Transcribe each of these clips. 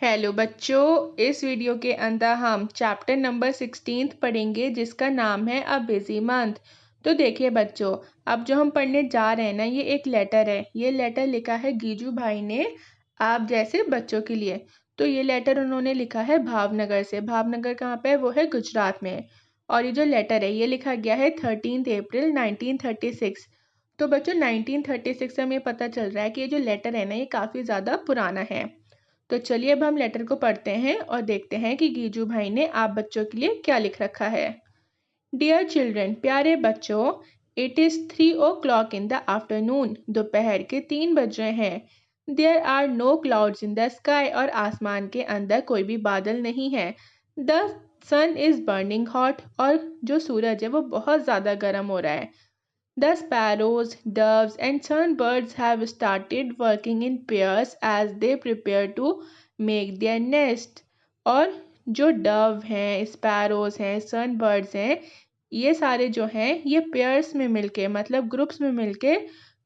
Hello बच्चों, इस video के अंदर हम चैप्टर नंबर 16 पढ़ेंगे जिसका नाम है अ बिजी मंथ। तो देखिए बच्चों, अब जो हम पढ़ने जा रहे हैं ना, ये एक लेटर है। ये लेटर लिखा है गीजू भाई ने आप जैसे बच्चों के लिए। तो ये लेटर उन्होंने लिखा है भावनगर से। भावनगर कहाँ पे है? वो है गुजरात में। और ये जो लेटर है ये लिखा गया है 13 अप्रैल 1936। तो बच्चों 1936 से हमें पता चल रहा है कि ये जो लेटर है ना, ये काफ़ी ज़्यादा पुराना है। तो चलिए अब हम लेटर को पढ़ते हैं और देखते हैं कि गीजू भाई ने आप बच्चों के लिए क्या लिख रखा है। डियर चिल्ड्रन, प्यारे बच्चों, it is 3 o'clock in the afternoon. दोपहर के 3 बज रहे हैं। There are no clouds in the sky. और आसमान के अंदर कोई भी बादल नहीं है। The sun is burning hot. और जो सूरज है वो बहुत ज़्यादा गर्म हो रहा है। The sparrows, doves, and sunbirds have started working in pairs as they prepare to make their nest. और जो डव हैं, स्पैरोज हैं, सनबर्ड्स हैं, ये सारे जो हैं ये पेयर्स में मिलके मतलब ग्रुप्स में मिलके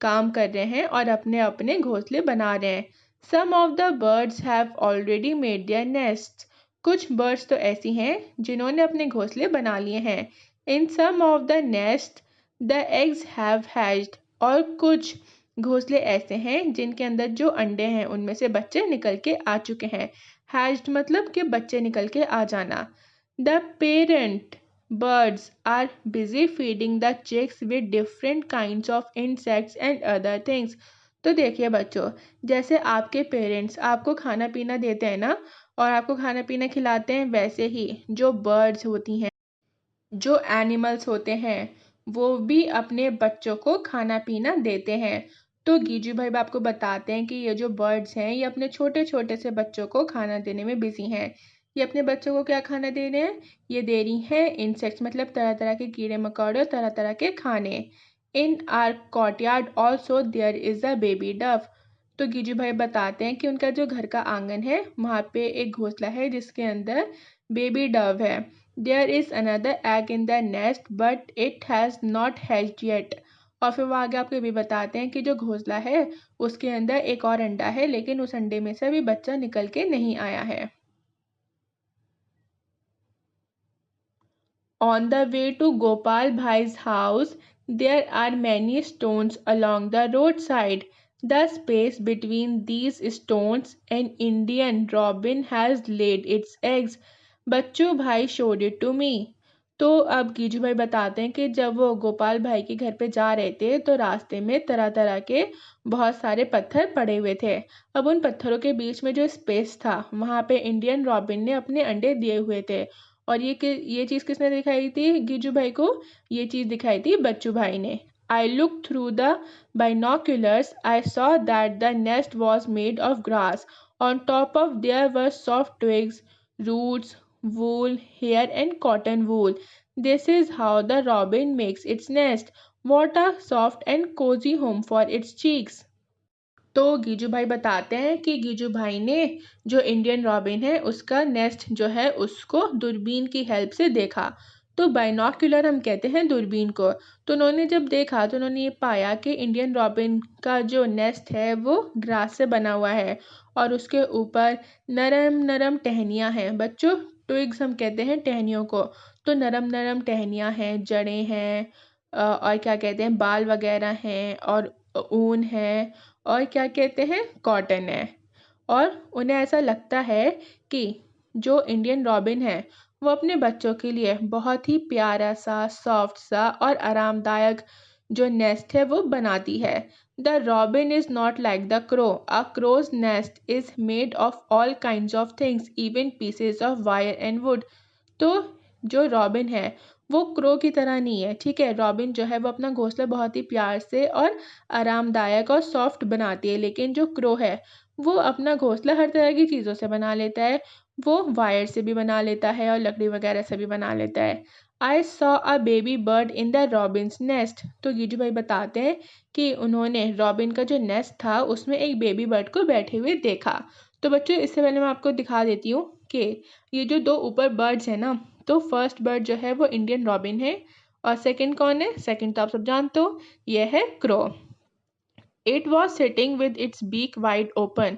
काम कर रहे हैं और अपने अपने घोंसले बना रहे हैं। Some of the birds have already made their nests. कुछ बर्ड्स तो ऐसी हैं जिन्होंने अपने घोंसले बना लिए हैं। In some of the nests the eggs have hatched. और कुछ घोंसले ऐसे हैं जिनके अंदर जो अंडे हैं उनमें से बच्चे निकल के आ चुके हैं। हैच्ड मतलब कि बच्चे निकल के आ जाना। The parent birds are busy feeding the chicks with different kinds of insects and other things. तो देखिए बच्चों, जैसे आपके पेरेंट्स आपको खाना पीना देते हैं ना और आपको खाना पीना खिलाते हैं, वैसे ही जो बर्ड्स होती हैं, जो एनिमल्स होते हैं, वो भी अपने बच्चों को खाना पीना देते हैं। तो गीजू भाई आपको बताते हैं कि ये जो बर्ड्स हैं ये अपने छोटे छोटे से बच्चों को खाना देने में बिजी हैं। ये अपने बच्चों को क्या खाना दे रहे हैं? ये दे रही हैं इंसेक्ट्स मतलब तरह तरह के कीड़े मकोड़े और तरह तरह के खाने। In are courtyard also there is a baby dove. तो गीजू भाई बताते हैं कि उनका जो घर का आंगन है वहाँ पे एक घोंसला है जिसके अंदर बेबी डव है। There is another egg in the nest but it has not hatched yet. और फिर वो आगे आपको ये भी बताते हैं कि जो घोंसला है उसके अंदर एक और अंडा है लेकिन उस अंडे में से अभी बच्चा निकल के नहीं आया है। On the way to Gopal Bhai's house, there are many stones along the roadside. The space between these stones an Indian robin has laid its eggs. बच्चू भाई showed it to me. तो अब गीजू भाई बताते हैं कि जब वो गोपाल भाई के घर पे जा रहे थे तो रास्ते में तरह तरह के बहुत सारे पत्थर पड़े हुए थे। अब उन पत्थरों के बीच में जो स्पेस था वहाँ पे इंडियन रॉबिन ने अपने अंडे दिए हुए थे। और ये चीज़ किसने दिखाई थी गीजू भाई को? ये चीज़ दिखाई थी बच्चू भाई ने। I looked through the binoculars. I saw that the nest was made of grass. On top of there were soft twigs, roots, wool, hair and cotton wool. This is how the robin makes its nest. What a soft and cozy home for its cheeks. तो गीजू भाई बताते हैं कि गीजू भाई ने जो Indian robin है उसका नेस्ट जो है उसको दूरबीन की हेल्प से देखा। तो बाइनोक्यूलर हम कहते हैं दूरबीन को। तो उन्होंने जब देखा तो उन्होंने ये पाया कि इंडियन रॉबिन का जो नेस्ट है वो ग्रास से बना हुआ है और उसके ऊपर नरम नरम टहनियाँ हैं। बच्चों, ट्विग्स हम कहते हैं टहनियों को। तो नरम नरम टहनियाँ हैं, जड़ें हैं, और क्या कहते हैं बाल वगैरह हैं और ऊन है और क्या कहते हैं कॉटन है। और उन्हें ऐसा लगता है कि जो इंडियन रॉबिन है वो अपने बच्चों के लिए बहुत ही प्यारा सा सॉफ्ट सा और आरामदायक जो नेस्ट है वो बनाती है। The robin is not like the crow. A crow's nest is made of all kinds of things even pieces of wire and wood. तो जो रॉबिन है वो क्रो की तरह नहीं है, ठीक है। रॉबिन जो है वो अपना घोंसला बहुत ही प्यार से और आरामदायक और सॉफ्ट बनाती है, लेकिन जो क्रो है वो अपना घोंसला हर तरह की चीज़ों से बना लेता है। वो वायर से भी बना लेता है और लकड़ी वगैरह से भी बना लेता है। I saw a baby bird in the Robins nest. तो गीजू भाई बताते हैं कि उन्होंने रॉबिन का जो नेस्ट था उसमें एक बेबी बर्ड को बैठे हुए देखा। तो बच्चों, इससे पहले मैं आपको दिखा देती हूँ कि ये जो दो ऊपर बर्ड्स हैं ना, तो फर्स्ट बर्ड जो है वो इंडियन रॉबिन है और सेकंड कौन है? सेकंड तो आप सब जानते हो, ये है crow. It was sitting with its beak wide open.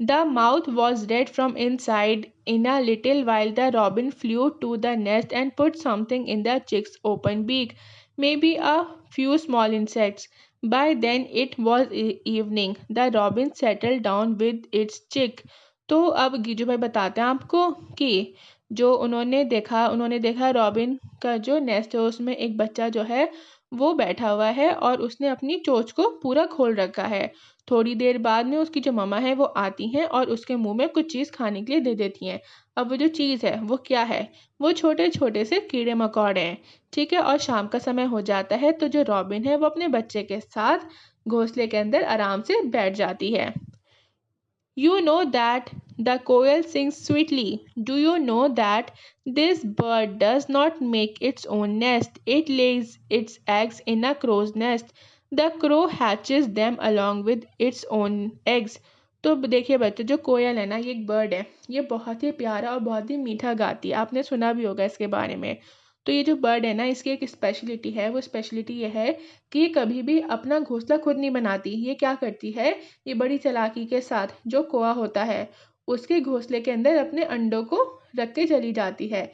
The mouth was red from inside. In a little while, the robin flew to the nest and put something in the chick's open beak, maybe a few small insects. By then it was evening. The robin settled down with its chick. तो अब गिजू भाई बताते हैं आपको कि जो उन्होंने देखा रॉबिन का जो नेस्ट है उसमें एक बच्चा जो है वो बैठा हुआ है और उसने अपनी चोंच को पूरा खोल रखा है। थोड़ी देर बाद में उसकी जो मम्मा है वो आती हैं और उसके मुंह में कुछ चीज़ खाने के लिए दे देती हैं। अब वो जो चीज़ है वो क्या है? वो छोटे छोटे से कीड़े मकोड़े हैं। ठीक है, और शाम का समय हो जाता है तो जो रॉबिन है वो अपने बच्चे के साथ घोंसले के अंदर आराम से बैठ जाती है। You know that the koel sings sweetly. Do you know that this bird does not make its own nest? It lays its eggs in a crow's nest. The crow hatches them along with its own eggs. तो देखिए बच्चों, जो कोयल है ना, ये एक bird है। ये बहुत ही प्यारा और बहुत ही मीठा गाती है। आपने सुना भी होगा इसके बारे में। तो ये जो बर्ड है ना, इसकी एक स्पेशलिटी है। वो स्पेशलिटी ये है कि ये कभी भी अपना घोंसला खुद नहीं बनाती। ये क्या करती है, ये बड़ी चालाकी के साथ जो कोआ होता है उसके घोंसले के अंदर अपने अंडों को रख के चली जाती है।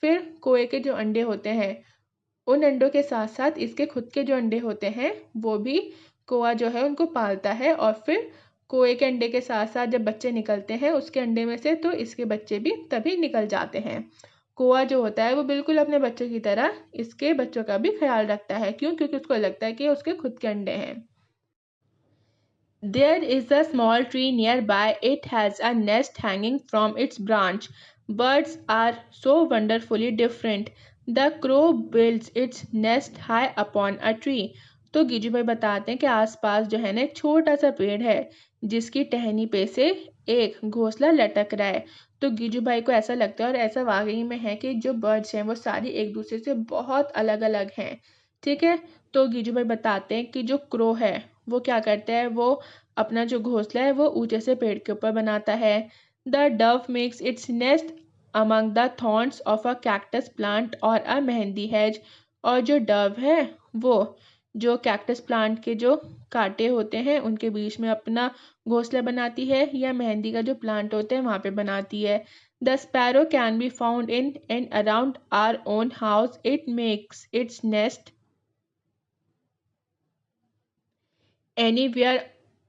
फिर कोए के जो अंडे होते हैं उन अंडों के साथ साथ इसके खुद के जो अंडे होते हैं वो भी कोआ जो है उनको पालता है। और फिर कोए के अंडे के साथ साथ जब बच्चे निकलते हैं उसके अंडे में से तो इसके बच्चे भी तभी निकल जाते हैं। कोआ जो होता है वो बिल्कुल अपने बच्चों की तरह इसके बच्चों का भी ख्याल रखता है। क्यों? क्योंकि उसको लगता है कि उसके खुद के अंडे हैं। There is a small tree nearby. It has a nest hanging from its branch. Birds are so wonderfully different. The crow builds its nest high upon a tree. तो गिजू भाई बताते हैं कि आसपास जो है ना एक छोटा सा पेड़ है जिसकी टहनी पे से एक घोंसला लटक रहा है। तो गिजू भाई को ऐसा लगता है और ऐसा वाकई में है कि जो बर्ड्स हैं वो सारी एक दूसरे से बहुत अलग अलग हैं। ठीक है, तो गिजू भाई बताते हैं कि जो क्रो है वो क्या करता है, वो अपना जो घोंसला है वो ऊंचे से पेड़ के ऊपर बनाता है। The Dove makes its nest among the thorns of a cactus plant और अ मेहंदी हेज। और जो डव है वो जो कैक्टस प्लांट के जो कांटे होते हैं उनके बीच में अपना घोंसला बनाती है, या मेहंदी का जो प्लांट होता है वहाँ पे बनाती है। The sparrow can be found in and around our own house. It makes its nest anywhere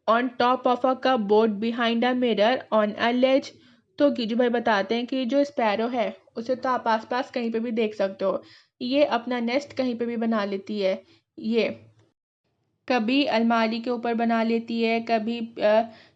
on top of a cupboard behind a mirror on a ledge। तो गिजू भाई बताते हैं कि जो स्पैरो है उसे तो आप आसपास कहीं पे भी देख सकते हो। ये अपना नेस्ट कहीं पे भी बना लेती है। ये कभी अलमारी के ऊपर बना लेती है, कभी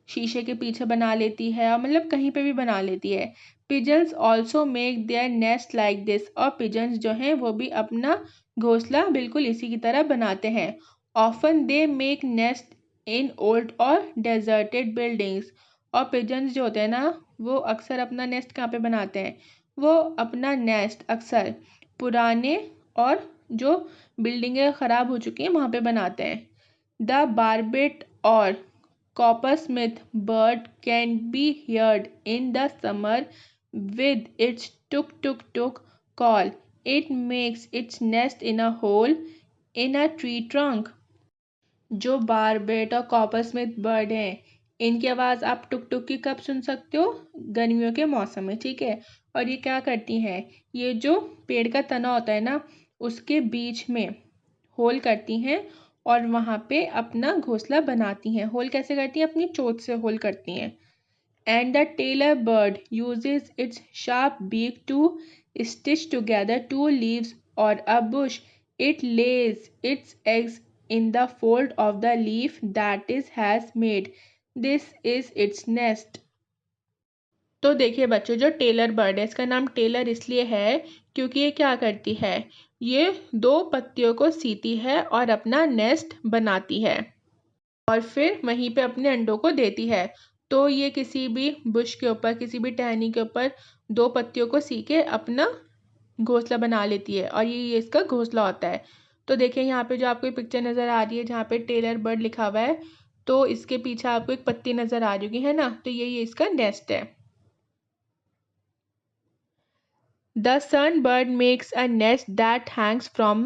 शीशे के पीछे बना लेती है, और मतलब कहीं पे भी बना लेती है। Pigeons also make their nest like this. और पिजन्स जो हैं वो भी अपना घोंसला बिल्कुल इसी की तरह बनाते हैं। Often they make nest in old और डेजर्टेड बिल्डिंग्स। और पिजन्स जो होते हैं ना वो अक्सर अपना नेस्ट कहाँ पे बनाते हैं, वो अपना नेस्ट अक्सर पुराने और जो बिल्डिंगें ख़राब हो चुकी हैं वहाँ पे बनाते हैं। The barbet or coppersmith bird can be heard in the summer with its tuk tuk tuk call. It makes its nest in a hole in a tree trunk। जो बारबेट और कॉपरस्मिथ बर्ड हैं इनकी आवाज़ आप टुक टुक की कब सुन सकते हो? गर्मियों के मौसम में। ठीक है, और ये क्या करती हैं, ये जो पेड़ का तना होता है ना उसके बीच में होल करती हैं और वहाँ पे अपना घोंसला बनाती हैं। होल कैसे करती हैं? अपनी चोंच से होल करती हैं। And the tailor bird uses its sharp beak to stitch together two leaves or a bush. It lays its eggs in the fold of the leaf that it has made. This is its nest। तो देखिए बच्चों, जो tailor bird है इसका नाम Taylor इसलिए है क्योंकि ये क्या करती है, ये दो पत्तियों को सीती है और अपना नेस्ट बनाती है और फिर वहीं पे अपने अंडों को देती है। तो ये किसी भी बुश के ऊपर, किसी भी टहनी के ऊपर दो पत्तियों को सी के अपना घोंसला बना लेती है और ये इसका घोंसला होता है। तो देखिए यहाँ पे जो आपको पिक्चर नज़र आ रही है जहाँ पे टेलर बर्ड लिखा हुआ है, तो इसके पीछे आपको एक पत्ती नज़र आ रही होगी, है ना? तो ये इसका नेस्ट है। The sunbird makes a nest that hangs from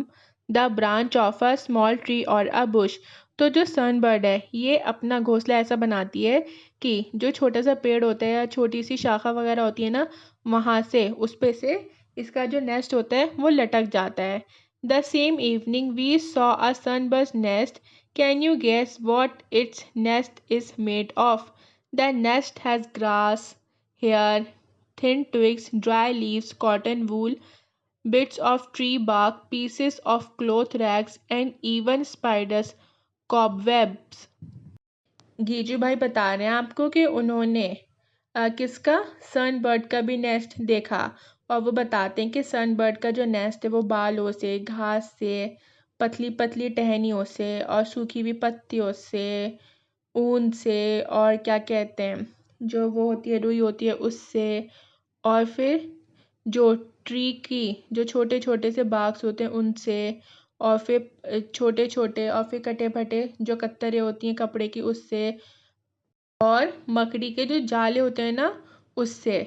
the branch of a small tree or a bush। तो जो सनबर्ड है ये अपना घोंसला ऐसा बनाती है कि जो छोटा सा पेड़ होता है या छोटी सी शाखा वगैरह होती है ना, वहाँ से उस पे से इसका जो नेस्ट होता है वो लटक जाता है। The same evening we saw a sunbird nest. Can you guess what its nest is made of? The nest has grass, hair, thin twigs, dry leaves, cotton wool, bits of tree bark, pieces of cloth rags, and even spiders' cobwebs। गीजू भाई बता रहे हैं आपको कि उन्होंने किसका, sunbird का भी नेस्ट देखा। और वो बताते हैं कि सनबर्ड का जो नेस्ट है वो बालों से, घास से, पतली पतली टहनियों से और सूखी हुई पत्तियों से, ऊन से, और क्या कहते हैं जो वो होती है रुई होती है उससे, और फिर जो ट्री की जो छोटे छोटे से बाग्स होते हैं उनसे, और फिर छोटे छोटे और फिर कटे फटे जो कतरे होती हैं कपड़े की उससे, और मकड़ी के जो जाले होते हैं ना उससे।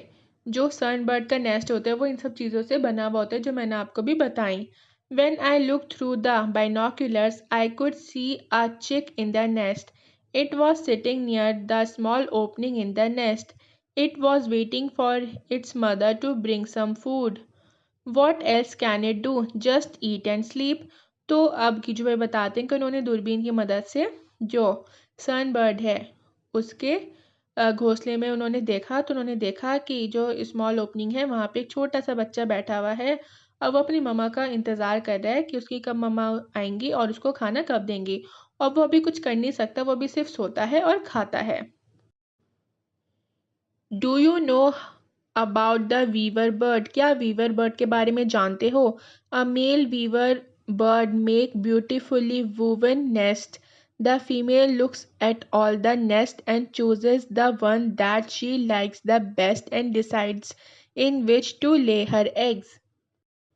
जो सनबर्ड का नेस्ट होता है वो इन सब चीज़ों से बना हुआ होता है जो मैंने आपको भी बताई। When I looked through the binoculars, I could see a chick in the nest. It was sitting near the small opening in the nest. It was waiting for its mother to bring some food. What else can it do? Just eat and sleep. तो अब कीजू भाई बताते हैं कि उन्होंने दूरबीन की मदद से जो सनबर्ड है उसके घोंसले में उन्होंने देखा, तो उन्होंने देखा कि जो स्मॉल ओपनिंग है वहाँ पे एक छोटा सा बच्चा बैठा हुआ है। अब वो अपनी मम्मा का इंतज़ार कर रहा है कि उसकी कब मम्मा आएंगी और उसको खाना कब देंगी। और वो अभी कुछ कर नहीं सकता, वो अभी सिर्फ सोता है और खाता है। Do you know about the weaver bird? क्या वीवर बर्ड के बारे में जानते हो? A male weaver bird make beautifully woven nest. The female looks at all the nest and chooses the one that she likes the best and decides in which to lay her eggs.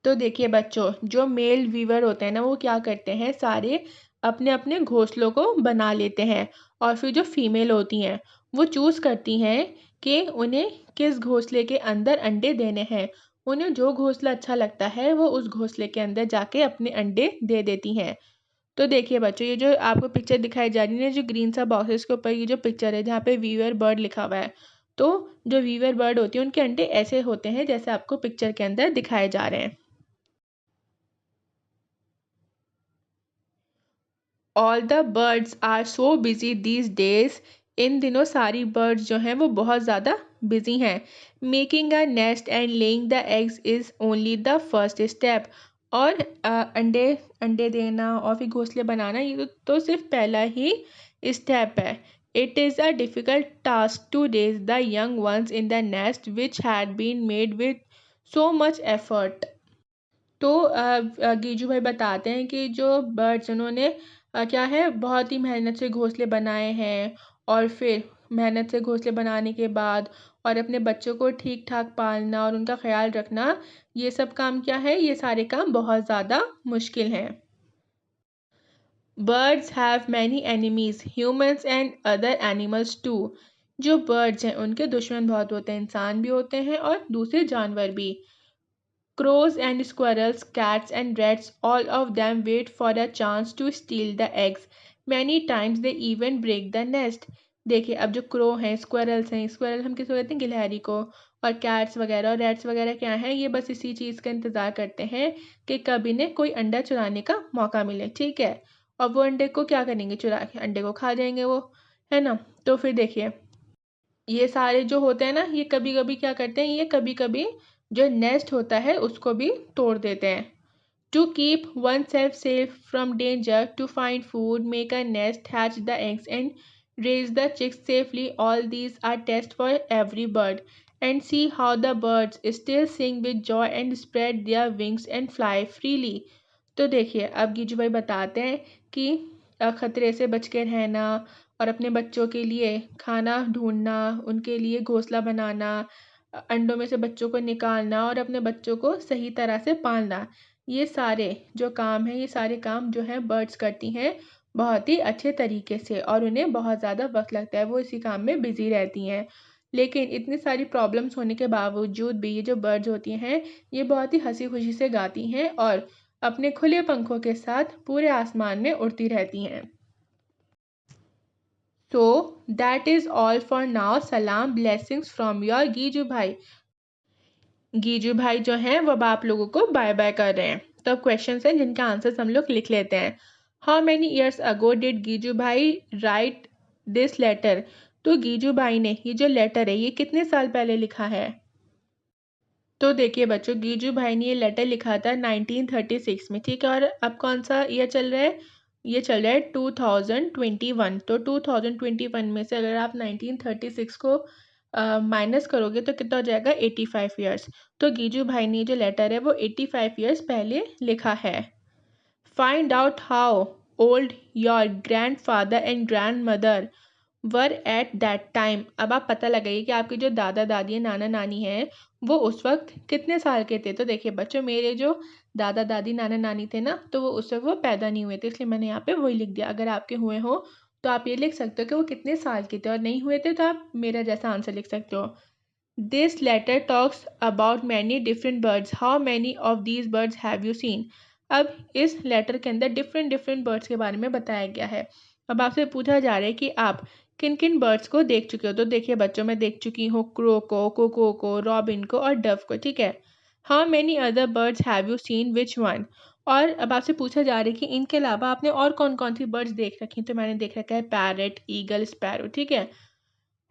तो देखिए बच्चों, जो mail Weaver होते हैं ना वो क्या करते हैं, सारे अपने अपने घोंसलों को बना लेते हैं। और फिर जो फीमेल होती हैं वो चूज़ करती हैं कि उन्हें किस घोंसले के अंदर अंडे देने हैं। उन्हें जो घोंसला अच्छा लगता है वो उस घोंसले के अंदर जाके अपने अंडे दे देती हैं। तो देखिए बच्चों, ये जो आपको पिक्चर दिखाई जा रही है, जो ग्रीन सा बॉक्सेस के ऊपर ये जो पिक्चर है जहाँ पे वीवर बर्ड लिखा हुआ है, तो जो वीवर बर्ड होती है उनके अंडे ऐसे होते हैं जैसे आपको पिक्चर के अंदर दिखाए जा रहे हैं। All the birds are so busy these days. इन दिनों सारी बर्ड्स जो हैं वो बहुत ज़्यादा बिजी हैं। Making a nest and laying the eggs is only the first step. और अंडे अंडे देना और फिर घोंसले बनाना ये तो सिर्फ पहला ही स्टेप है। It is a difficult task to raise the young ones in the nest which had been made with so much effort. तो गीजू भाई बताते हैं कि जो बर्ड्स उन्होंने क्या है बहुत ही मेहनत से घोंसले बनाए हैं, और फिर मेहनत से घोंसले बनाने के बाद और अपने बच्चों को ठीक ठाक पालना और उनका ख्याल रखना, ये सब काम क्या है, ये सारे काम बहुत ज़्यादा मुश्किल हैं। Birds have many enemies, humans and other animals too. जो बर्ड्स हैं उनके दुश्मन बहुत होते हैं, इंसान भी होते हैं और दूसरे जानवर भी। Crows and squirrels, cats and rats, all of them wait for a chance to steal the eggs. Many times they even break the nest. देखिए अब जो क्रो हैं, स्क्वायरल्स हैं, स्क्वायरल हम किसको कहते हैं, गिलहरी को। और कैट्स वगैरह और रैट्स वगैरह क्या हैं, ये बस इसी चीज़ का इंतज़ार करते हैं कि कब इन्हें कोई अंडा चुराने का मौका मिले, ठीक है। और वो अंडे को क्या करेंगे, चुरा के अंडे को खा जाएंगे वो, है ना। तो फिर देखिए ये सारे जो होते हैं ना, ये कभी कभी क्या करते हैं, ये कभी कभी जो नेस्ट होता है उसको भी तोड़ देते हैं। To keep oneself safe from danger, to find food, make a nest, hatch the eggs and raise the chicks safely, all these are tests for every bird, and see how the birds still sing with joy and spread their wings and fly freely। तो देखिए अब गीजू भाई बताते हैं कि खतरे से बच के रहना और अपने बच्चों के लिए खाना ढूंढना, उनके लिए घोंसला बनाना, अंडों में से बच्चों को निकालना और अपने बच्चों को सही तरह से पालना, ये सारे जो काम हैं, ये सारे काम जो हैं बर्ड्स करती हैं बहुत ही अच्छे तरीके से, और उन्हें बहुत ज़्यादा वक्त लगता है, वो इसी काम में बिजी रहती हैं। लेकिन इतनी सारी प्रॉब्लम्स होने के बावजूद भी ये जो बर्ड्स होती हैं ये बहुत ही हंसी खुशी से गाती हैं और अपने खुले पंखों के साथ पूरे आसमान में उड़ती रहती हैं। तो that is all for now. सलाम, ब्लेसिंग्स फ्रॉम योर गीजू भाई। गीजू भाई जो हैं वो अब आप लोगों को बाय बाय कर रहे हैं। तो अब क्वेश्चन हैं जिनका आंसर हम लोग लिख लेते हैं। How many years ago did Gijubhai write this letter. तो गीजू भाई ने ये जो लेटर है ये कितने साल पहले लिखा है। तो देखिए बच्चों, गीजू भाई ने ये लेटर लिखा था 1936 में, ठीक है। और अब कौन सा ईयर चल रहा है, ये चल रहा है 2021। तो 2021 में से अगर आप 1936 को माइनस करोगे तो कितना हो जाएगा, 85 ईयर्स। तो गीजू भाई ने जो लेटर है वो 85 ईयर्स पहले लिखा है। Find out how old your grandfather and grandmother were at that time. अब आप पता लगाइए कि आपके जो दादा दादी नाना नानी हैं वो उस वक्त कितने साल के थे। तो देखिए बच्चों, मेरे जो दादा दादी नाना नानी थे ना, तो वो उस वक्त वो पैदा नहीं हुए थे, इसलिए मैंने यहाँ पे वही लिख दिया। अगर आपके हुए हो तो आप ये लिख सकते हो कि वो कितने साल के थे, और नहीं हुए थे तो आप मेरा जैसा आंसर लिख सकते हो। This letter talks about many different birds. How many of these birds have you seen. अब इस लेटर के अंदर डिफरेंट डिफरेंट बर्ड्स के बारे में बताया गया है। अब आपसे पूछा जा रहा है कि आप किन किन बर्ड्स को देख चुके हो। तो देखिए बच्चों, मैं देख चुकी हूँ क्रो को, कोको को, रॉबिन को और डव को, ठीक है। How many other birds have you scene, which one. और अब आपसे पूछा जा रहा है कि इनके अलावा आपने और कौन कौन सी बर्ड्स देख रखी। तो मैंने देख रखा है पैरट, ईगल, स्पैरो, ठीक है।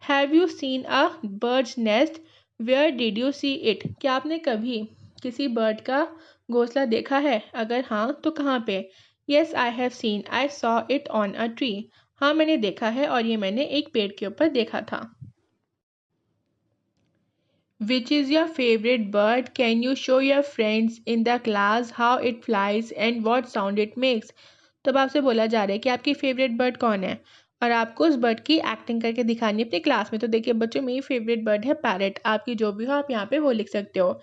Have you seen a bird's nest, where did you see it. क्या आपने कभी किसी बर्ड का घोंसला देखा है, अगर हाँ तो कहाँ पे। Yes I have seen, I saw it on a tree. हाँ मैंने देखा है और ये मैंने एक पेड़ के ऊपर देखा था। Which is your favourite bird, can you show your friends in the class how it flies and what sound it makes. तब आपसे बोला जा रहा है कि आपकी फेवरेट बर्ड कौन है और आपको उस बर्ड की एक्टिंग करके दिखानी है अपनी क्लास में। तो देखिए बच्चों, मेरी फेवरेट बर्ड है पैरट। आपकी जो भी हो आप यहाँ पे वो लिख सकते हो।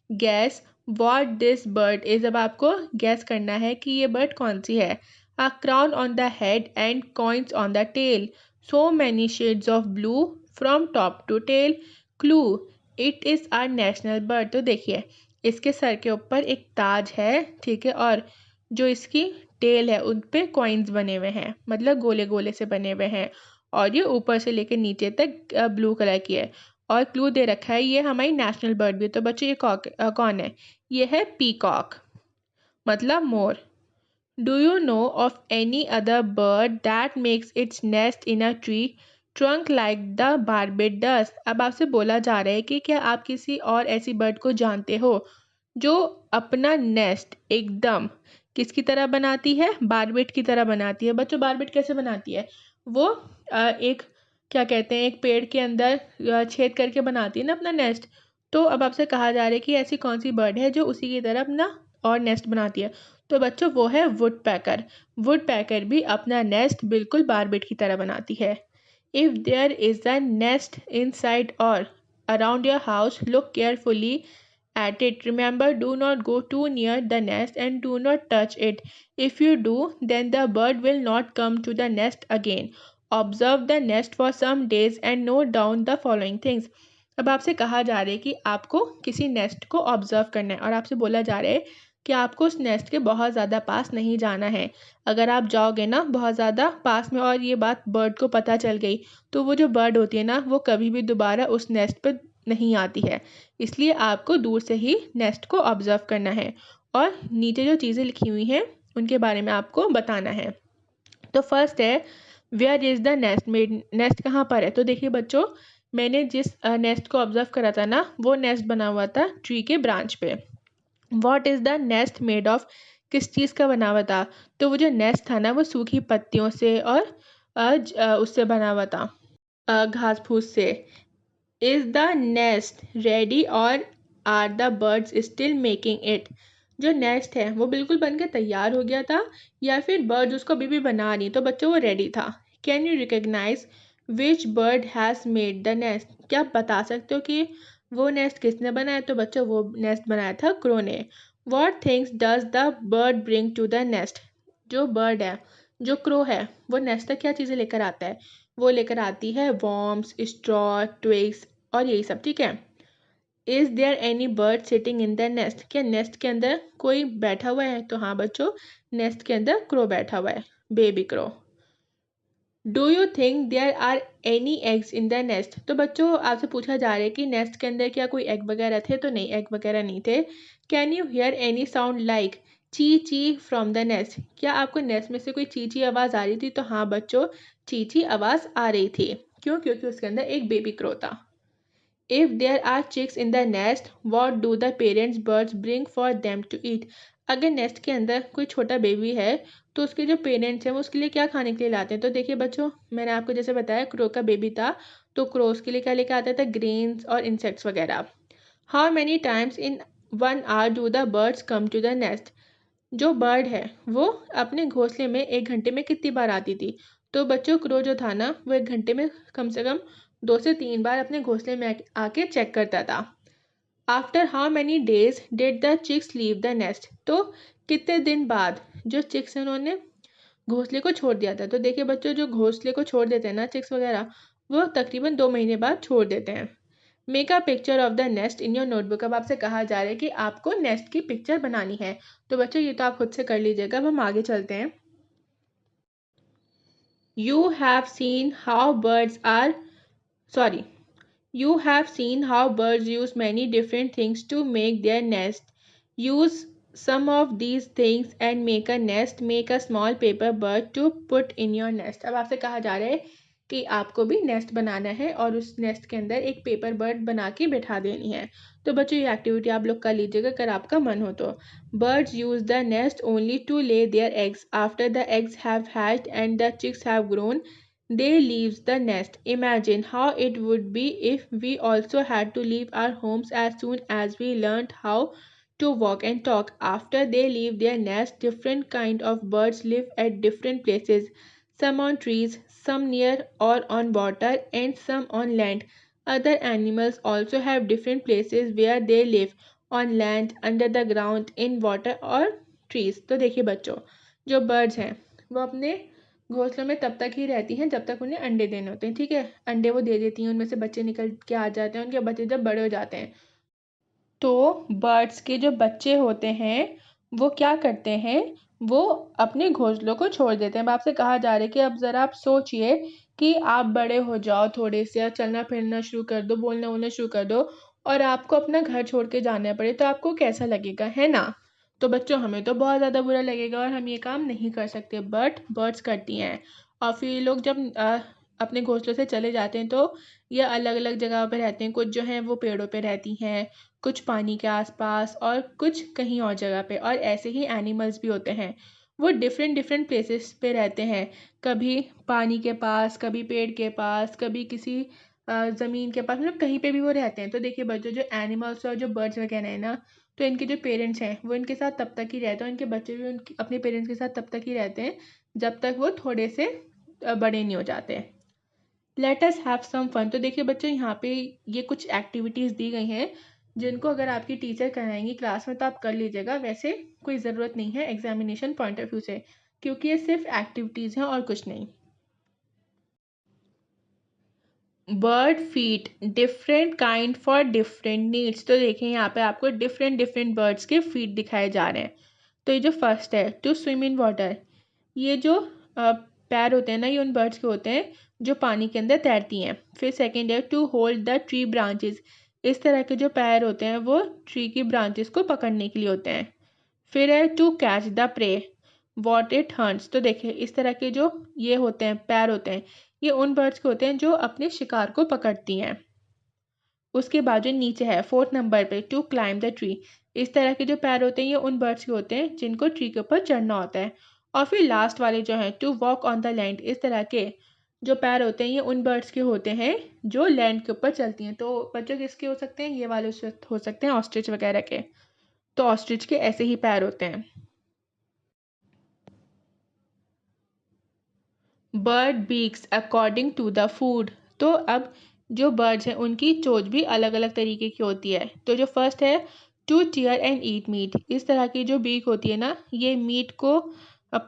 Gas what this bird is. अब आपको गैस करना है कि ये बर्ड कौन सी है। A crown on the head and coins on the tail, so many shades of blue from top to tail, clue it is our national bird. तो देखिए इसके सर के ऊपर एक ताज है, ठीक है, और जो इसकी टेल है उन पे कॉइन्स बने हुए हैं, मतलब गोले गोले से बने हुए हैं, और ये ऊपर से लेकर नीचे तक ब्लू कलर की है। और क्लू दे रखा है ये हमारी नेशनल बर्ड भी। तो बच्चों ये कौन है, ये है पीकॉक, मतलब मोर। Do you know of any other bird that makes its nest in a tree trunk like the barbet does. अब आपसे बोला जा रहा है कि क्या आप किसी और ऐसी बर्ड को जानते हो जो अपना नेस्ट एकदम किसकी तरह बनाती है, बार्बेट की तरह बनाती है। बच्चों बार्बेट कैसे बनाती है, वो एक क्या कहते हैं, एक पेड़ के अंदर छेद करके बनाती है ना अपना नेस्ट। तो अब आपसे कहा जा रहा है कि ऐसी कौन सी बर्ड है जो उसी की तरह अपना और नेस्ट बनाती है। तो बच्चों वो है वुड पैकर। वुड पैकर भी अपना नेस्ट बिल्कुल बार्बेट की तरह बनाती है। If there is a nest inside or around your house, look carefully at it. Remember, do not go too near the nest and do not touch it. If you do, then the bird will not come to the nest again. Observe the nest for some days and note down the following things. अब आपसे कहा जा रहा है कि आपको किसी nest को ऑब्जर्व करना है, और आपसे बोला जा रहा है कि आपको उस नेस्ट के बहुत ज़्यादा पास नहीं जाना है। अगर आप जाओगे ना बहुत ज़्यादा पास में और ये बात बर्ड को पता चल गई, तो वो जो बर्ड होती है ना वो कभी भी दोबारा उस नेस्ट पर नहीं आती है। इसलिए आपको दूर से ही नेस्ट को ऑब्जर्व करना है और नीचे जो चीज़ें लिखी हुई हैं उनके बारे में आपको बताना है। तो फर्स्ट है where is the nest made. Nest कहाँ पर है। तो देखिए बच्चों, मैंने जिस नेस्ट को ऑब्जर्व करा था ना वो नेस्ट बना हुआ था ट्री के ब्रांच पे। What is the nest made of, किस चीज़ का बना हुआ था। तो वो जो नेस्ट था ना वो सूखी पत्तियों से और उससे बना हुआ था, घास फूस से। Is the nest ready or are the birds still making it. जो नेस्ट है वो बिल्कुल बन के तैयार हो गया था या फिर बर्ड्स उसको अभी भी बना रही। तो बच्चों वो रेडी था। Can you recognise which bird has made the nest. क्या आप बता सकते हो कि वो नेस्ट किसने बनाया। तो बच्चों वो नेस्ट बनाया था क्रो ने। What things does the bird bring to the nest. जो बर्ड है, जो क्रो है, वो नेस्ट तक क्या चीज़ें लेकर आता है, वो लेकर आती है वॉर्म्स, स्ट्रॉ, ट्विग्स और यही सब, ठीक है। Is there any bird sitting in the nest. क्या नेस्ट के अंदर कोई बैठा हुआ है। तो हाँ बच्चों, नेस्ट के अंदर क्रो बैठा हुआ है, baby crow. Do you think there are any eggs in the nest? तो बच्चों आपसे पूछा जा रहा है कि नेस्ट के अंदर क्या कोई एग वगैरह थे? तो नहीं, एग वगैरह नहीं थे। Can you here any sound like ची ची फ्रॉम द नेस्ट? क्या आपको नेस्ट में से कोई ची ची आवाज़ आ रही थी? तो हाँ बच्चों, ची ची आवाज़ आ रही थी। क्यों? क्योंकि उसके अंदर एक बेबी क्रो था। If there are chicks in the nest, what do the parents birds bring for them to eat? अगर नेस्ट के अंदर कोई छोटा बेबी है तो उसके जो पेरेंट्स हैं वो उसके लिए क्या खाने के लिए लाते हैं? तो देखिए बच्चों, मैंने आपको जैसे बताया क्रो का बेबी था, तो क्रो उसके लिए क्या लेकर आता था? ग्रेन्स और इंसेक्ट्स वगैरह। How many times in 1 hour do the birds come to the nest? जो बर्ड है वो अपने घोंसले में 1 घंटे में कितनी बार आती थी? तो बच्चों क्रो जो था ना, वो 1 घंटे में कम से कम 2 से 3 बार अपने घोंसले में आके चेक करता था। After how many days did the chicks leave the nest? तो कितने दिन बाद जो चिक्स हैं उन्होंने घोंसले को छोड़ दिया था? तो देखिए बच्चों, जो घोंसले को छोड़ देते हैं ना चिक्स वगैरह, वो तकरीबन 2 महीने बाद छोड़ देते हैं। Make a picture of the nest in your notebook. अब आपसे कहा जा रहा है कि आपको नेस्ट की पिक्चर बनानी है। तो बच्चों ये तो आप खुद से कर लीजिएगा। अब हम आगे चलते हैं। You have seen how birds are sorry You have seen how birds use many different things to make their nest. Use some of these things and make a nest. Make a small paper bird to put in your nest. अब आपसे कहा जा रहा है कि आपको भी nest बनाना है और उस नेस्ट के अंदर एक पेपर बर्ड बना के बिठा देनी है। तो बच्चों ये एक्टिविटी आप लोग कर लीजिएगा अगर आपका मन हो तो। Birds use the nest only to lay their eggs. After the eggs have hatched and the chicks have grown, they leaves the nest. Imagine how it would be if we also had to leave our homes as soon as we learned how to walk and talk. After they leave their nest, different kind of birds live at different places. Some on trees, some near or on water, and some on land. Other animals also have different places where they live, on land, under the ground, in water or trees. तो देखिए बच्चों, जो birds हैं वो अपने घोंसलों में तब तक ही रहती हैं जब तक उन्हें अंडे देने होते हैं। ठीक है, अंडे वो दे देती हैं, उनमें से बच्चे निकल के आ जाते हैं। उनके बच्चे जब बड़े हो जाते हैं तो बर्ड्स के जो बच्चे होते हैं वो क्या करते हैं? वो अपने घोंसलों को छोड़ देते हैं। अब आपसे कहा जा रहा है कि अब ज़रा आप सोचिए कि आप बड़े हो जाओ थोड़े से, चलना फिरना शुरू कर दो, बोलना बोलना शुरू कर दो, और आपको अपना घर छोड़ के जाना पड़े, तो आपको कैसा लगेगा, है ना? तो बच्चों हमें तो बहुत ज़्यादा बुरा लगेगा और हम ये काम नहीं कर सकते, बट बर्ड्स करती हैं। और फिर ये लोग जब अपने घोंसलों से चले जाते हैं तो ये अलग अलग जगह पर रहते हैं। कुछ जो हैं वो पेड़ों पे रहती हैं, कुछ पानी के आसपास, और कुछ कहीं और जगह पे। और ऐसे ही एनिमल्स भी होते हैं, वो डिफरेंट डिफरेंट प्लेसेस पे रहते हैं। कभी पानी के पास, कभी पेड़ के पास, कभी किसी ज़मीन के पास, मतलब कहीं पे भी वो रहते हैं। तो देखिए बच्चों, जो एनिमल्स और जो बर्ड्स वगैरह हैं ना, तो इनके जो पेरेंट्स हैं वो इनके साथ तब तक ही रहते हैं, इनके बच्चे भी उनके अपने पेरेंट्स के साथ तब तक ही रहते हैं जब तक वो थोड़े से बड़े नहीं हो जाते। Let us have some fun. तो देखिए बच्चों, यहाँ पे ये कुछ एक्टिविटीज़ दी गई हैं जिनको अगर आपकी टीचर कराएंगी क्लास में तो आप कर लीजिएगा। वैसे कोई ज़रूरत नहीं है एग्जामिनेशन पॉइंट ऑफ व्यू से, क्योंकि ये सिर्फ एक्टिविटीज़ हैं और कुछ नहीं। Bird feet different kind for different needs. तो देखिए यहाँ पे आपको डिफरेंट डिफरेंट बर्ड्स के फीट दिखाए जा रहे हैं। तो ये जो फर्स्ट है, टू स्विम इन वाटर, ये जो पैर होते हैं ना, ये उन बर्ड्स के होते हैं जो पानी के अंदर तैरती हैं। फिर सेकेंड है to hold the tree branches, इस तरह के जो पैर होते हैं वो ट्री की ब्रांचेस को पकड़ने के लिए होते हैं। फिर है to catch the prey what it hunts. तो देखिए इस तरह के जो ये होते हैं, पैर होते हैं, ये उन बर्ड्स के होते हैं जो अपने शिकार को पकड़ती हैं। उसके बाद जो नीचे है फोर्थ नंबर पे, टू क्लाइम द ट्री, इस तरह के जो पैर होते हैं ये उन बर्ड्स के होते हैं जिनको ट्री के ऊपर चढ़ना होता है। और फिर लास्ट वाले जो हैं, to walk on the land, इस तरह के जो पैर होते हैं ये उन बर्ड्स के होते हैं जो लैंड के ऊपर चलती हैं। तो बच्चों किसके हो सकते हैं? ये वाले हो सकते हैं ऑस्ट्रिच वगैरह के। तो ऑस्ट्रिच के ऐसे ही पैर होते हैं। Bird beaks according to the food. तो अब जो बर्ड्स हैं उनकी चोंच भी अलग अलग तरीके की होती है। तो जो फर्स्ट है, to tear and eat meat, इस तरह की जो बीक होती है ना, ये मीट को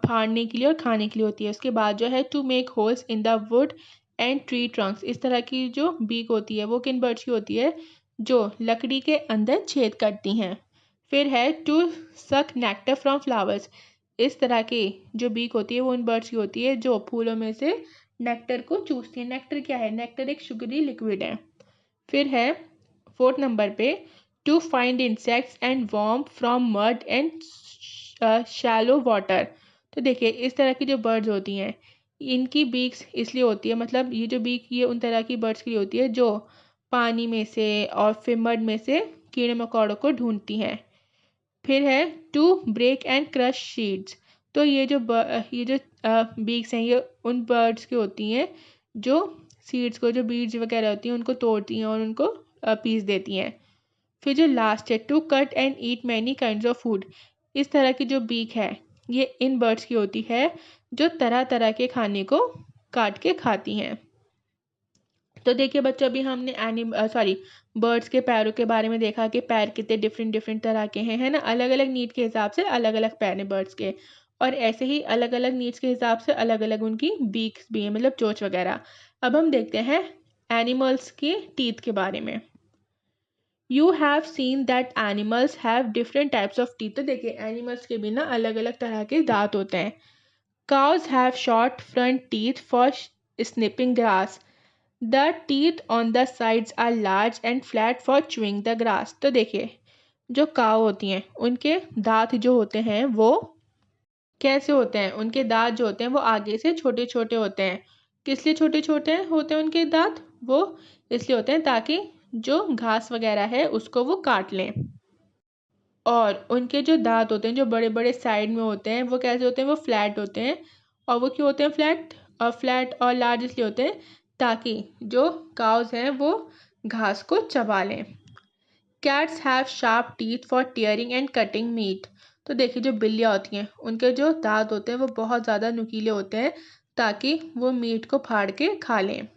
फाड़ने के लिए और खाने के लिए होती है। उसके बाद जो है, to make holes in the wood and tree trunks, इस तरह की जो बीक होती है वो किन बर्ड्स की होती है? जो लकड़ी के अंदर छेद करती हैं। फिर है टू सक नेक्टर फ्रॉम फ्लावर्स, इस तरह की जो बीक होती है वो उन बर्ड्स की होती है जो फूलों में से नेक्टर को चूसती हैं। नेक्टर क्या है? नेक्टर एक शुगरी लिक्विड है। फिर है 4th नंबर पे, to find insects and worm from mud and shallow water. तो देखिए इस तरह की जो बर्ड्स होती हैं, इनकी बीक्स इसलिए होती है, मतलब ये जो बीक ये उन तरह की बर्ड्स के लिए होती है जो पानी में से और फिर मड में से कीड़े मकोड़ों को ढूंढती हैं। फिर है to break and crush seeds. तो ये जो बीक्स हैं ये उन बर्ड्स की होती हैं जो सीड्स को, जो बीड्स वगैरह होती हैं उनको तोड़ती हैं और उनको पीस देती हैं। फिर जो लास्ट है, to cut and eat many kinds of food. इस तरह की जो बीक है ये इन बर्ड्स की होती है जो तरह तरह के खाने को काट के खाती हैं। तो देखिए बच्चों, अभी हमने बर्ड्स के पैरों के बारे में देखा कि पैर कितने डिफरेंट डिफरेंट तरह के हैं, है ना। अलग अलग नीड के हिसाब से अलग अलग पैर हैं बर्ड्स के, और ऐसे ही अलग अलग नीड्स के हिसाब से अलग अलग उनकी बीक्स भी हैं, मतलब चोंच वगैरह। अब हम देखते हैं एनिमल्स के टीथ के बारे में। You have seen that animals have different types of teeth. तो देखिए एनिमल्स के भी ना अलग अलग तरह के दांत होते हैं। Cows have short front teeth for snipping grass. The teeth on the sides are large and flat for chewing the grass. तो देखिए जो काऊ होती हैं उनके दांत जो होते हैं वो कैसे होते हैं? उनके दांत जो होते हैं वो आगे से छोटे छोटे होते हैं। किस लिए छोटे छोटे होते हैं उनके दांत? वो इसलिए होते हैं ताकि जो घास वगैरह है उसको वो काट लें। और उनके जो दांत होते हैं जो बड़े बड़े साइड में होते हैं वो कैसे होते हैं? वो फ्लैट होते हैं। और वो क्यों होते हैं फ्लैट और लार्ज इसलिए होते हैं ताकि जो काउज हैं वो घास को चबा लें। Cats have sharp teeth for tearing and cutting meat. तो देखिए जो बिल्लियाँ होती हैं उनके जो दांत होते हैं वो बहुत ज़्यादा नुकीले होते हैं ताकि वो मीट को फाड़ के खा लें।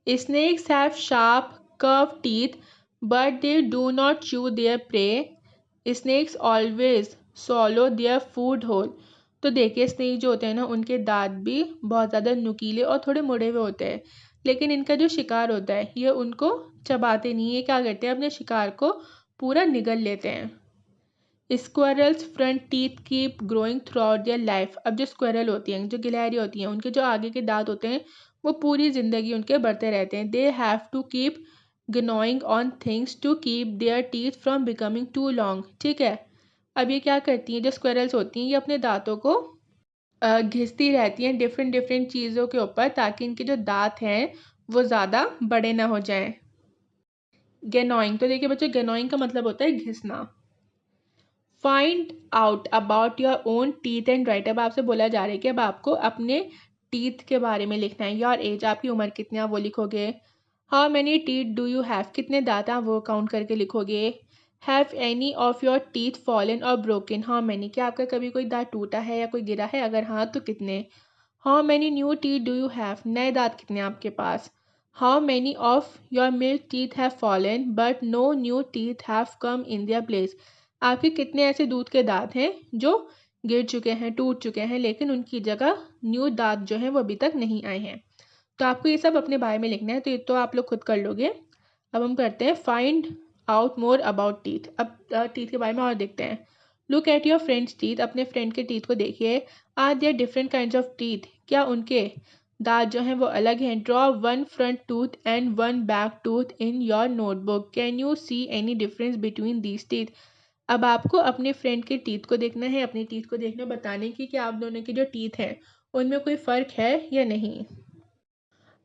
Snakes have sharp, curved teeth, but they do not chew their prey. Snakes always swallow their food whole. तो देखिए स्नेक जो होते हैं ना उनके दांत भी बहुत ज़्यादा नुकीले और थोड़े मुड़े हुए होते हैं, लेकिन इनका जो शिकार होता है ये उनको चबाते नहीं है। क्या करते हैं? अपने शिकार को पूरा निगल लेते हैं। Squirrels front teeth keep growing through out their life. अब जो स्क्वायरल होती हैं, जो गिलहरी होती हैं, उनके जो आगे के दांत होते हैं वो पूरी ज़िंदगी उनके बढ़ते रहते हैं। They have to keep gnawing on things to keep their teeth from becoming too long. ठीक है, अब ये क्या करती हैं? जो स्क्वायरल्स होती हैं ये अपने दांतों को घिसती रहती हैं डिफरेंट डिफरेंट चीज़ों के ऊपर ताकि इनके जो दांत हैं वो ज़्यादा बड़े ना हो जाएं। गेनोइंग, तो देखिए बच्चों गेनोइंग का मतलब होता है घिसना। Find out about your own teeth and write. अब आपसे बोला जा रहा है कि अब आपको अपने टीथ के बारे में लिखना है। योर एज, आपकी उम्र कितनी आप वो लिखोगे। How many teeth do you have, कितने दांत आप वो काउंट करके लिखोगे। Have any of your teeth fallen और ब्रोकन, हाउ मैनी, क्या आपका कभी कोई दांत टूटा है या कोई गिरा है? अगर हाँ तो कितने। How many new teeth do you have, नए दांत कितने आपके पास। How many of your milk teeth have fallen but no new teeth have come in their place. आपके कितने ऐसे दूध के दांत हैं जो गिर चुके हैं, टूट चुके हैं, लेकिन उनकी जगह न्यू दांत जो हैं वो अभी तक नहीं आए हैं। तो आपको ये सब अपने बारे में लिखना है, तो ये तो आप लोग खुद कर लोगे। अब हम करते हैं find out more about teeth. अब टीथ के बारे में और देखते हैं। Look at your friend's teeth, अपने फ्रेंड के टीथ को देखिए। Are there different kinds of teeth, क्या उनके दांत जो हैं वो अलग हैं। Draw one front tooth and one back tooth in your notebook. Can you see any difference between these teeth. अब आपको अपने फ्रेंड के टीथ को देखना है, अपनी टीथ को देखना, बताने की कि आप दोनों के जो टीथ हैं उनमें कोई फ़र्क है या नहीं।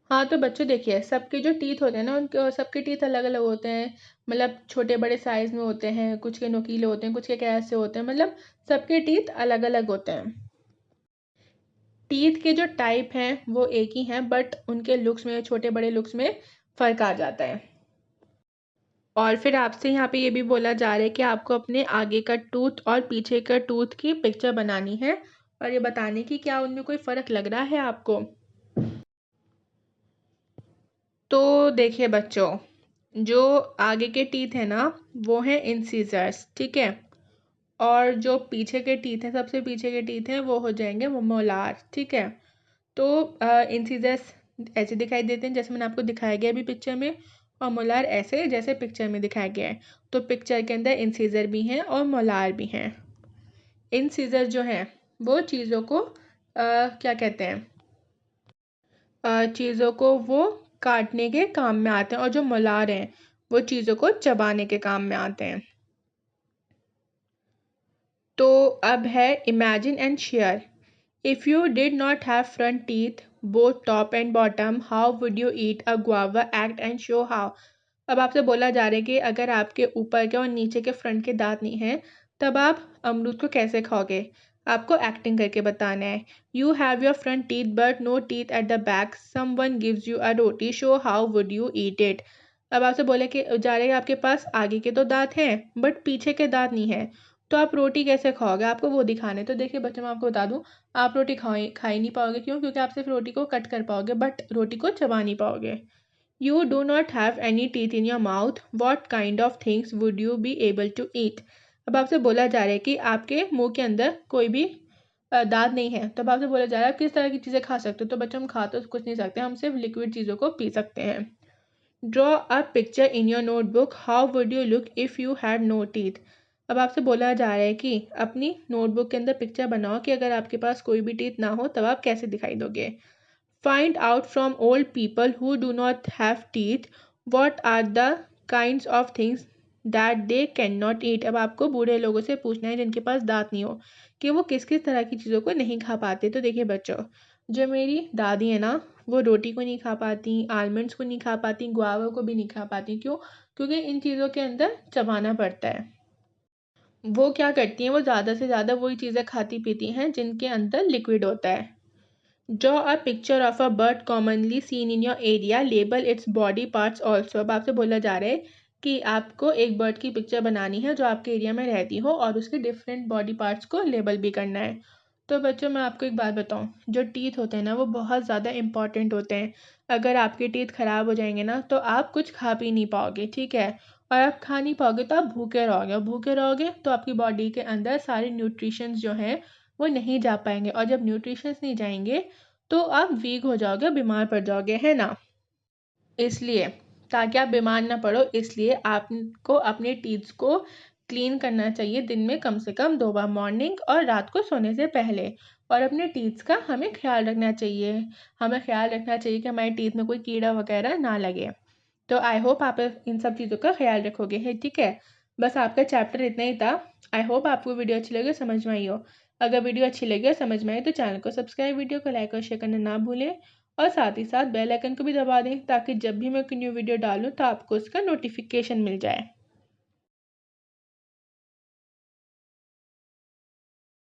हाँ तो बच्चों देखिए, सबके जो टीथ होते हैं ना उनके सबके टीथ अलग अलग होते हैं। मतलब छोटे बड़े साइज़ में होते हैं, कुछ के नुकीले होते हैं, कुछ के कैसे होते हैं, मतलब सबके टीथ अलग अलग होते हैं। टीथ के जो टाइप हैं वो एक ही हैं, बट उनके लुक्स में, छोटे बड़े लुक्स में फ़र्क आ जाता है। और फिर आपसे यहाँ पे ये भी बोला जा रहा है कि आपको अपने आगे का टूथ और पीछे का टूथ की पिक्चर बनानी है और ये बताने की क्या उनमें कोई फ़र्क लग रहा है आपको। तो देखिए बच्चों, जो आगे के टीथ है ना वो हैं इंसिजर्स, ठीक है। और जो पीछे के टीथ हैं, सबसे पीछे के टीथ हैं वो हो जाएंगे वो मोलार, ठीक है। तो इंसिजर्स ऐसे दिखाई देते हैं जैसे मैंने आपको दिखाया गया अभी पिक्चर में, और मोलार ऐसे जैसे पिक्चर में दिखाया गया है। तो पिक्चर के अंदर इंसिजर भी हैं और मोलार भी हैं। इंसिजर जो हैं वो चीज़ों को क्या कहते हैं, चीज़ों को वो काटने के काम में आते हैं, और जो मोलार हैं वो चीज़ों को चबाने के काम में आते हैं। तो अब है imagine and share. If you did not have front teeth both top and bottom, how would you eat a guava, act and show how. अब आपसे बोला जा रहा है कि अगर आपके ऊपर के और नीचे के फ्रंट के दांत नहीं हैं तब आप अमरूद को कैसे खाओगे। आपको एक्टिंग करके बताना है। You have your front teeth but no teeth at the back, someone gives you a roti, show how would you eat it. अब आपसे बोले कि जा रहे हैं आपके पास आगे के तो दांत हैं बट पीछे के दांत नहीं है, तो आप रोटी कैसे खाओगे, आपको वो दिखाना है। तो देखिए बच्चों, मैं आपको बता दूं, आप रोटी खा ही नहीं पाओगे। क्यों? क्योंकि आप सिर्फ रोटी को कट कर पाओगे बट रोटी को चबा नहीं पाओगे। You do not have any teeth in your mouth, what kind of things would you be able to eat. अब आपसे बोला जा रहा है कि आपके मुंह के अंदर कोई भी दांत नहीं है, तो अब आपसे बोला जा रहा है आप किस तरह की चीज़ें खा सकते हो। तो बच्चों, हम खा तो कुछ नहीं सकते, हम सिर्फ लिक्विड चीज़ों को पी सकते हैं। Draw a picture in your notebook, how would you look if you had no teeth. अब आपसे बोला जा रहा है कि अपनी नोटबुक के अंदर पिक्चर बनाओ कि अगर आपके पास कोई भी टीथ ना हो तब आप कैसे दिखाई दोगे। Find out from old people who do not have teeth what are the kinds of things that they can not eat. अब आपको बूढ़े लोगों से पूछना है जिनके पास दांत नहीं हो कि वो किस किस तरह की चीज़ों को नहीं खा पाते। तो देखिए बच्चों, जो मेरी दादी है ना, वो रोटी को नहीं खा पाती, आलमंड्स को नहीं खा पाती, गुआवा को भी नहीं खा पाती। क्यों? क्योंकि इन चीज़ों के अंदर चबाना पड़ता है। वो क्या करती हैं, वो ज़्यादा से ज़्यादा वही चीज़ें खाती पीती हैं जिनके अंदर लिक्विड होता है। Draw a picture of a bird commonly seen in your area, label its body parts also. अब आपसे बोला जा रहा है कि आपको एक बर्ड की पिक्चर बनानी है जो आपके एरिया में रहती हो और उसके डिफरेंट बॉडी पार्ट्स को लेबल भी करना है। तो बच्चों, मैं आपको एक बात बताऊं, जो टीथ होते हैं ना वो बहुत ज़्यादा इंपॉर्टेंट होते हैं। अगर आपके टीथ खराब हो जाएंगे ना तो आप कुछ खा पी नहीं पाओगे, ठीक है। और आप खा नहीं पाओगे तो आप भूखे रहोगे, और भूखे रहोगे तो आपकी बॉडी के अंदर सारे न्यूट्रिशंस जो हैं वो नहीं जा पाएंगे, और जब न्यूट्रिशंस नहीं जाएंगे तो आप वीक हो जाओगे, बीमार पड़ जाओगे, है ना। इसलिए, ताकि आप बीमार ना पड़ो, इसलिए आपको अपने टीथ्स को क्लीन करना चाहिए दिन में कम से कम 2 बार, मॉर्निंग और रात को सोने से पहले। और अपने टीथ्स का हमें ख्याल रखना चाहिए। हमें ख्याल रखना चाहिए कि हमारे टीथ में कोई कीड़ा वगैरह ना लगे। तो आई होप आप इन सब चीज़ों का ख्याल रखोगे, है, ठीक है। बस आपका चैप्टर इतना ही था। आई होप आपको वीडियो अच्छी लगी, समझ में आई हो। अगर वीडियो अच्छी लगी और समझ में आए तो चैनल को सब्सक्राइब, वीडियो को लाइक और शेयर करना ना भूलें, और साथ ही साथ बेल आइकन को भी दबा दें ताकि जब भी मैं कोई न्यू वीडियो डालूँ तो आपको उसका नोटिफिकेशन मिल जाए।